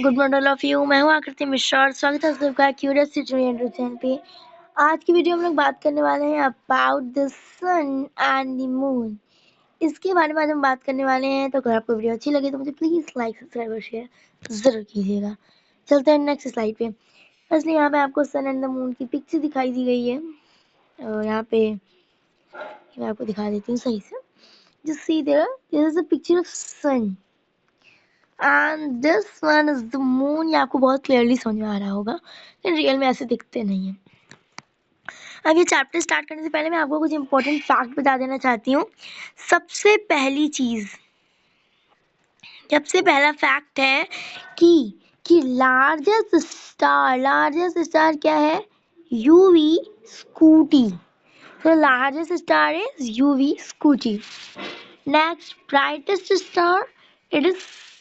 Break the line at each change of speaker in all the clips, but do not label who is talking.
Good morning all of you. मैं हूँ आकृति मिश्रा और स्वागत है सबका क्यूरियस चैनल पे। आज की वीडियो हम लोग बात करने वाले हैं about the sun and the moon. इसके बारे में आज हम बात करने वाले हैं। तो अगर आपको वीडियो अच्छी लगे तो मुझे प्लीज़ लाइक सब्सक्राइब और शेयर ज़रूर कीजिएगा। चलते हैं नेक्स्ट स्लाइड पे। इसलिए यहाँ पे आपको सन एंड द मून की पिक्चर दिखाई दी गई है और यहाँ पे मैं आपको दिखा देती हूँ सही से। Just see there, this is a picture of sun and this one is the moon. ये आपको बहुत क्लियरली समझ में आ रहा होगा, लेकिन रियल में ऐसे दिखते नहीं है। अब ये चैप्टर स्टार्ट करने से पहले मैं आपको कुछ इंपॉर्टेंट फैक्ट बता देना चाहती हूँ। सबसे पहली चीज, सबसे पहला फैक्ट है कि लार्जेस्ट स्टार क्या है? UV Scuti. तो largest star is UV Scuti. Next, brightest star, it is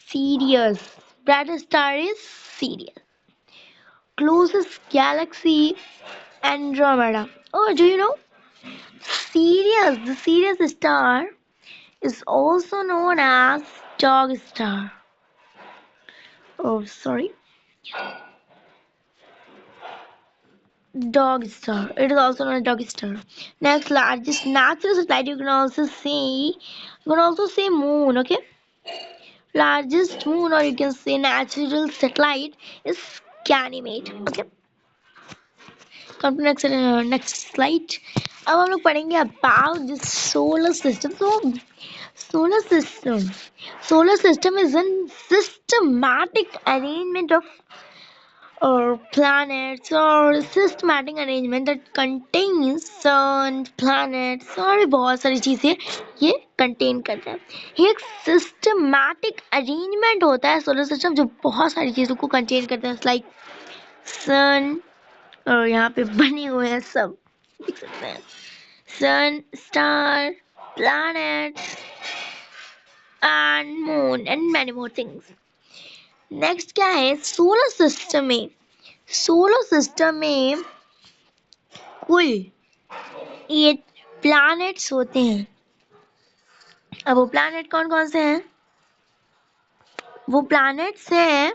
Sirius. Brightest star is Sirius. Closest galaxy, Andromeda. Oh, do you know? Sirius, the Sirius star is also known as dog star. Oh, sorry. Dog star. It is also known as dog star. Next, largest natural satellite you can also say moon, okay? Largest moon, or you can say natural satellite, is Ganymede. Okay. Come to next slide. अब हम लोग पढ़ेंगे about the solar system. So solar system is a systematic arrangement of planets or systematic arrangement that contains sun, planets और बहुत सारी चीजें ये contain करता है। ये एक सिस्टमैटिक अरेंजमेंट होता है सोलर सिस्टम, जो बहुत सारी चीजों को कंटेन करता है, लाइक सन, और यहाँ पे बने हुए हैं सब, देख सकते हैं, sun, star, planets and moon and many more things. Next क्या है सोलर सिस्टम में? सोलर सिस्टम में कुल 8 प्लैनेट्स होते हैं। अब वो प्लैनेट कौन कौन से हैं? वो प्लैनेट्स हैं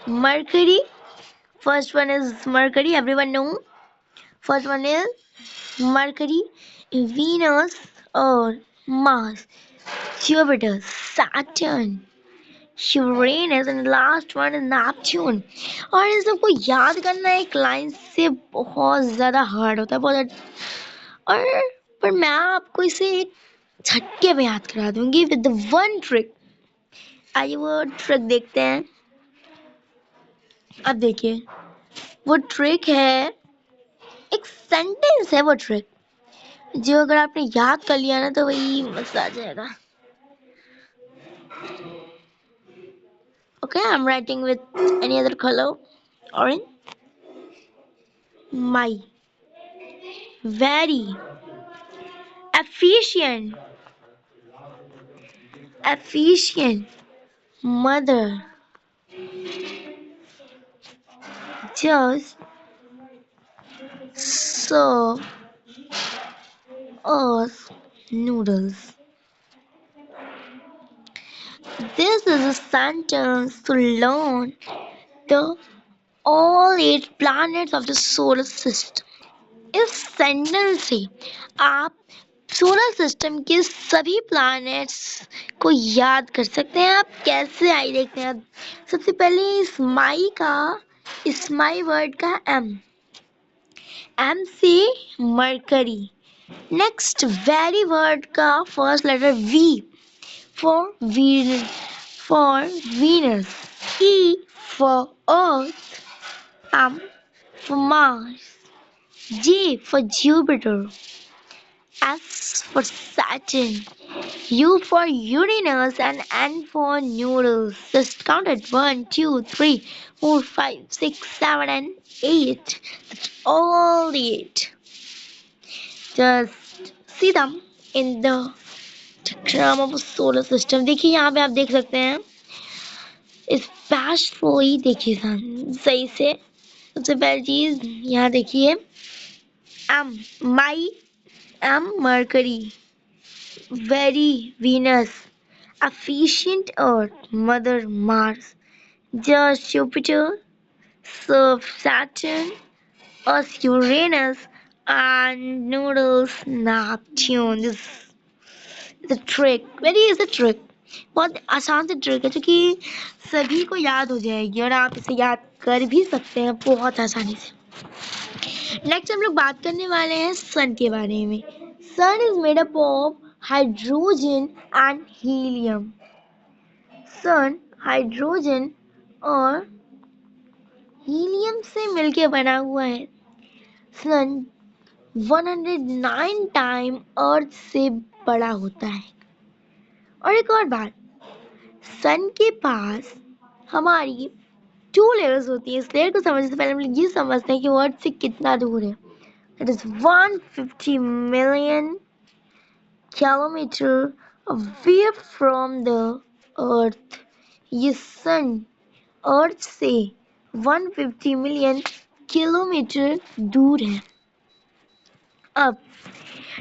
Mercury, first one is Mercury, everyone know. First one is Mercury, Venus और Mars, Jupiter, Saturn, Uranus and last one is Neptune. और इन सबको याद करना एक लाइन से बहुत ज़्यादा हार्ड होता है, बहुत। और पर मैं आपको इसे एक झटके में याद करा दूंगी विद द वन ट्रिक। आइए वो ट्रिक देखते हैं। अब देखिए, वो ट्रिक है, एक सेंटेंस है वो ट्रिक, जो अगर आपने याद कर लिया ना तो वही मजा आ जाएगा। Okay, I'm writing with any other color. Orange. My very efficient mother just serve us noodles. This is a sentence to learn the all 8 planets of the solar system. इस सेंटेंस से आप सोलर सिस्टम के सभी planets को याद कर सकते हैं। आप कैसे? आई देखते हैं। सबसे पहले स्माई वर्ड का एम से मरकरी। नेक्स्ट वेरी वर्ड का first letter V for Venus, E for earth, M for Mars, J for Jupiter, S for Saturn, U for Uranus, and N for noodles. Just count it. 1, 2, 3, 4, 5, 6, 7, and 8. That's all the 8. Just see them in the diagram of a solar system. देखिए यहाँ पे आप देख सकते हैं, इस पैशफुली देखिए सही से। सबसे पहली चीज यहाँ देखिए, M Mercury, very Venus, efficient Earth, Mother Mars. just Jupiter, Saturn, Earth, Uranus, and noodles Neptune. This is a trick. Very is a trick. बहुत आसान से ट्रिक है जो कि सभी को याद हो जाएगी और आप इसे याद कर भी सकते हैं बहुत आसानी से। नेक्स्ट हम लोग बात करने वाले हैं सन के बारे में। Sun is made up of hydrogen and helium. Sun hydrogen और हीलियम से मिलके बना हुआ है। सन 109 टाइम अर्थ से बड़ा होता है। और एक और बात, सन के पास हमारी 2 लेयर्स होती है। इस लेयर को समझने से पहले हम लोग ये समझते हैं कि वो अर्थ से कितना दूर है। That is 150 million kilometre away from the earth. ये सन अर्थ से 150 मिलियन किलोमीटर दूर है। अब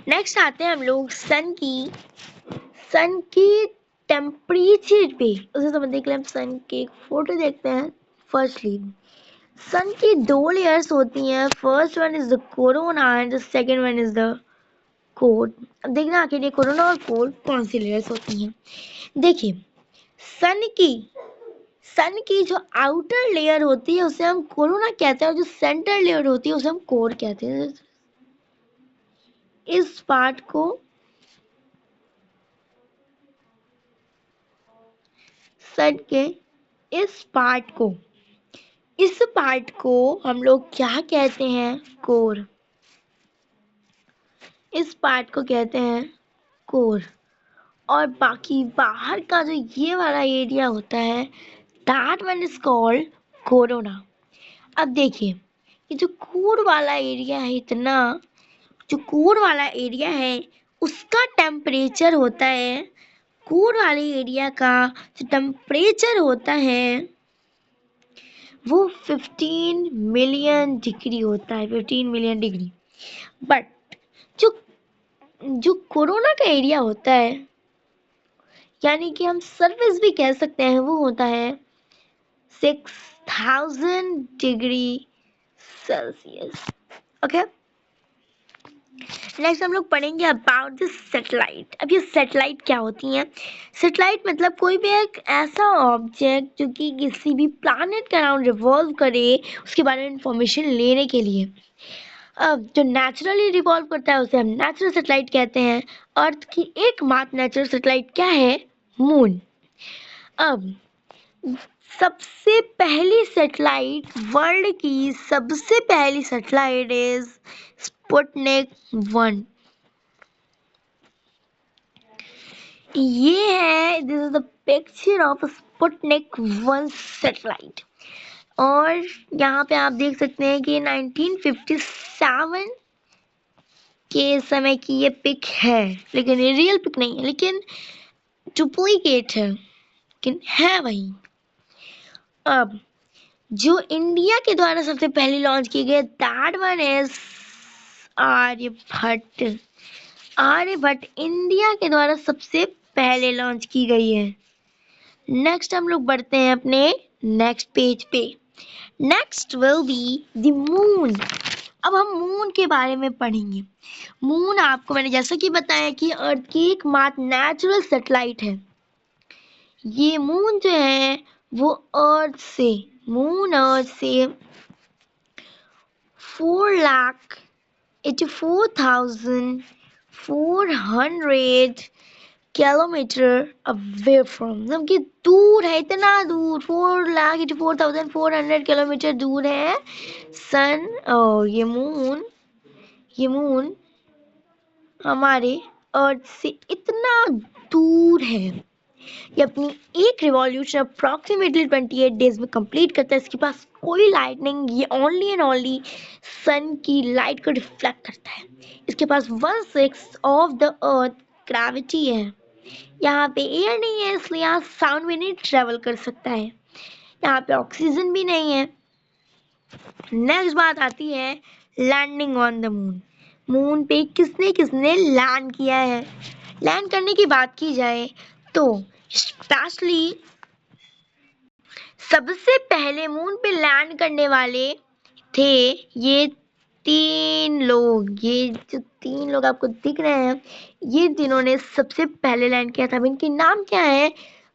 नेक्स्ट आते हैं हम लोग सन की टेम्परेचर पे। उसे समझने के लिए हम सन की एक फोटो देखते हैं। फर्स्टली सन की 2 लेयर्स होती हैं। First one is the corona and the second one is the core. अब देखना आखिर ये कोरोना और कोर कौन सी लेयर्स होती हैं। देखिए सन की जो आउटर लेयर होती है उसे हम कोरोना कहते हैं और जो सेंटर लेयर होती है उसे हम कोर कहते हैं। इस पार्ट को सन के इस पार्ट को हम लोग क्या कहते हैं? कोर। इस पार्ट को कहते हैं कोर। और बाकी बाहर का जो ये वाला एरिया होता है that one is called corona. अब देखिए ये जो कोर वाला एरिया है जो कोर वाला एरिया है उसका टेम्परेचर होता है, कोर वाले एरिया का जो टेम्परेचर होता है वो 15 मिलियन डिग्री होता है। 15 मिलियन डिग्री। बट जो कोरोना का एरिया होता है यानी कि हम सरफेस भी कह सकते हैं वो होता है 6000 डिग्री सेल्सियस। ओके, नेक्स्ट हम लोग पढ़ेंगे अबाउट द सैटेलाइट। अब ये सैटेलाइट क्या होती हैं? सैटेलाइट मतलब कोई भी एक ऐसा ऑब्जेक्ट जो कि किसी भी प्लैनेट के अराउंड रिवॉल्व करे उसके बारे में इंफॉर्मेशन लेने के लिए। अब जो नेचुरली रिवॉल्व करता है उसे हम नेचुरल सैटेलाइट कहते हैं। अर्थ की एकमात्र नेचुरल सैटेलाइट क्या है? मून। अब सबसे पहली सैटेलाइट, वर्ल्ड की सबसे पहली सैटेलाइट इज स्पुतनिक 1। ये है, this is the picture of Sputnik 1 satellite. और यहाँ पे आप देख सकते हैं कि 1957 के समय की ये पिक है, लेकिन ये रियल पिक नहीं है, लेकिन डुप्लीकेट है, लेकिन है वही। अब जो इंडिया के द्वारा सबसे पहले लॉन्च किए गए that one is Aryabhata. Aryabhata India के द्वारा सबसे पहले लॉन्च की गई है। नेक्स्ट हम लोग बढ़ते हैं अपने नेक्स्ट पेज पे। Next will be the moon. अब हम मून के बारे में पढ़ेंगे। मून आपको मैंने जैसा कि बताया कि अर्थ की एकमात्र नेचुरल सैटेलाइट है। ये मून जो है वो अर्थ से 4,84,400 किलोमीटर अवे फ्रॉम, मतलब कि दूर है, इतना दूर 4,84,400 किलोमीटर दूर है सन। और ये मून हमारे अर्थ से इतना दूर है। ये अपनी एक रिवॉल्यूशन अप्रॉक्सीमेटली 28 डेज में कंप्लीट करता है। इसके पास कोई लाइट नहीं, ये ओनली एंड ओनली सन की लाइट को रिफ्लेक्ट करता है। इसके पास 1/6 ऑफ द अर्थ ग्रेविटी है। यहाँ पे एयर नहीं है इसलिए यहाँ साउंड भी नहीं ट्रेवल कर सकता है। यहाँ पे ऑक्सीजन भी नहीं है। नेक्स्ट बात आती है landing on the moon. Moon पे किसने लैंड किया है? लैंड करने की बात की जाए तो स्पेशली सबसे पहले मून पे लैंड करने वाले थे ये जो तीन लोग आपको दिख रहे हैं, ये तीनों ने सबसे पहले लैंड किया था। अब इनके नाम क्या है?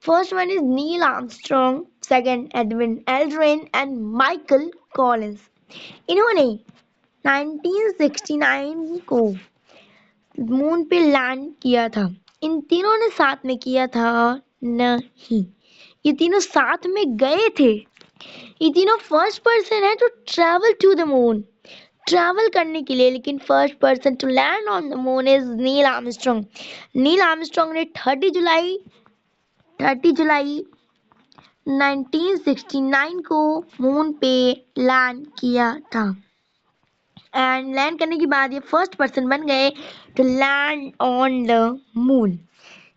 First one is Neil Armstrong, second Edwin Aldrin and Michael Collins. इन्होंने 1969 को मून पे लैंड किया था। इन तीनों ने साथ में किया था? नहीं, ये तीनों साथ में गए थे। ये तीनों फर्स्ट पर्सन है to travel to the moon, travel करने के लिए। लेकिन first person to land on the moon is Neil Armstrong. Neil Armstrong ने 30 जुलाई 1969 को मून पे लैंड किया था। एंड लैंड करने के बाद ये फर्स्ट पर्सन बन गए to land on the moon.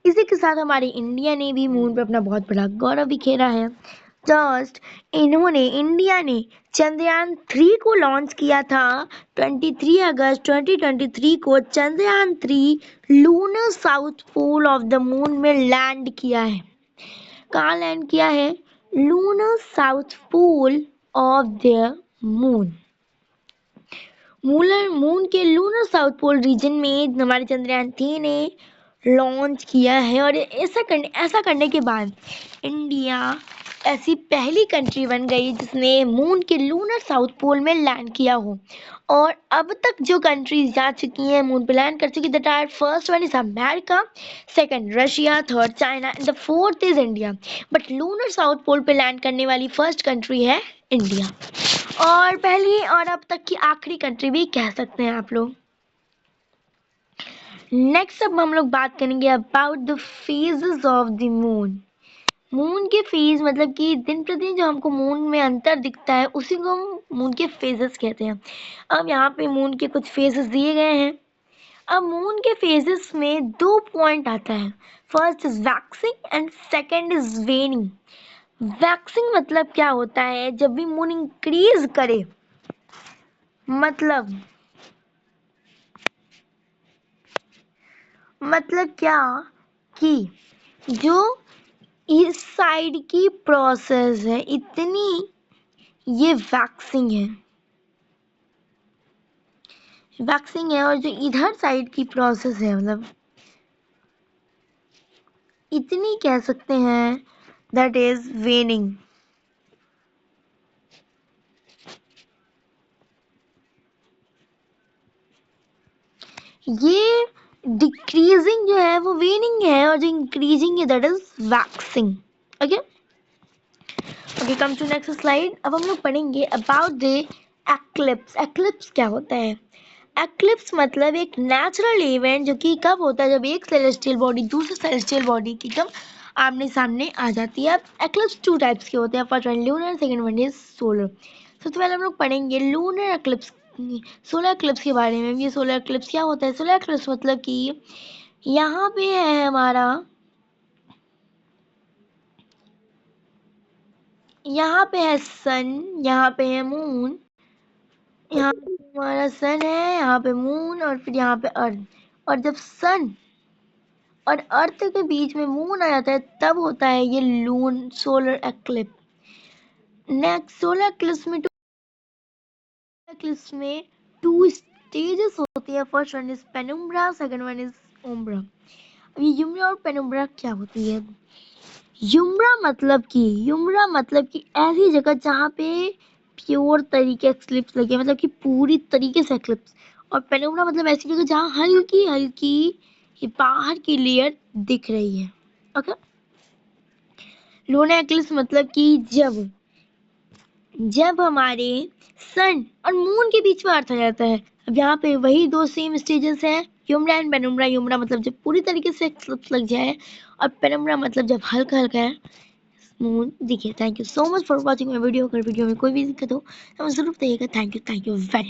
इसी के साथ हमारी इंडिया ने भी मून पर अपना बहुत बड़ा गौरव बिखेरा है। इंडिया ने चंद्रयान 3 को लॉन्च किया था। 23 अगस्त 2023 को Chandrayaan 3 lunar south pole of the moon में लैंड किया है। कहाँ लैंड किया है? Lunar south pole of the moon. Moon के लूनर साउथ पोल रीजन में हमारे चंद्रयान 3 ने लॉन्च किया है। और ऐसा करने के बाद इंडिया ऐसी पहली कंट्री बन गई जिसने मून के लूनर साउथ पोल में लैंड किया हो। और अब तक जो कंट्रीज जा चुकी हैं, मून पे लैंड कर चुकी, that are first one is America, second Russia, third China and the fourth is India. But lunar south pole पे लैंड करने वाली फर्स्ट कंट्री है इंडिया, और पहली और अब तक की आखिरी कंट्री भी कह सकते हैं आप लोग। नेक्स्ट अब हम लोग बात करेंगे about the phases of the moon. Moon के फेज मतलब कि दिन प्रतिदिन जो हमको मून में अंतर दिखता है उसी को हम मून के फेजेस कहते हैं। अब यहाँ पे मून के कुछ फेजेस दिए गए हैं। अब मून के फेजेस में 2 पॉइंट आता है। First is waxing and second is वेनिंग। Waxing मतलब क्या होता है? जब भी मून इंक्रीज करे, मतलब क्या कि जो इस साइड की प्रोसेस है इतनी, ये वैक्सिंग है। और जो इधर साइड की प्रोसेस है मतलब इतनी कह सकते हैं, दैट इज वेनिंग। ये डिक्रीजिंग जो है वो वेनिंग है, और जो इंक्रीजिंग है that is waxing. Okay okay, come to next slide. अब हम लोग पढ़ेंगे अबाउट द एक्लिप्स। एक्लिप्स क्या होता है? एक्लिप्स मतलब एक नेचुरल इवेंट जो कि कब होता है? जब एक सेलेस्टियल बॉडी दूसरे सेलेस्टियल बॉडी की एकदम आमने सामने आ जाती है। अब एक्लिप्स 2 टाइप्स के होते हैं। First one lunar, second one is solar. सबसे पहले हम लोग पढ़ेंगे लूनर एक्लिप्स, सोलर एक्लिप्स के बारे में। ये सोलर एक्लिप्स क्या होता है? सोलर एक्लिप्स मतलब कि यहाँ पे है हमारा, यहाँ पे है सन, यहाँ पे है मून, यहाँ पे हमारा सन है, यहाँ पे मून, और फिर यहाँ पे अर्थ। और जब सन और अर्थ के बीच में मून आ जाता है तब होता है ये लून solar eclipse. Next solar eclipse में 2 स्टेजेस होती है। First one is penumbra, second one is umbra. अब ये युम्ब्रा और पेनुम्ब्रा क्या होती है? युम्ब्रा मतलब कि ऐसी जगह जहाँ पे प्योर तरीके एक्लिप्स लगे, मतलब कि पूरी तरीके से एक्लिप्स। और पेनुम्ब्रा मतलब ऐसी जगह जहाँ हल्की हल्की ये बाहर की लेयर दिख रही है। ओके, लूनर एक्लिप्स मतलब कि जब हमारे सन और मून के बीच में अर्थ आ जाता है। अब यहाँ पे वही 2 सेम स्टेजेस हैं, युम्ब्रा एंड पेनुम्ब्रा। युम्ब्रा मतलब जब पूरी तरीके से एक्लिप्स लग जाए, और पेनुम्ब्रा मतलब जब हल्का हल्का मून दिखे। Thank you so much for watching my video. अगर वीडियो में कोई भी दिक्कत हो तो जरूर बताइएगा। Thank you very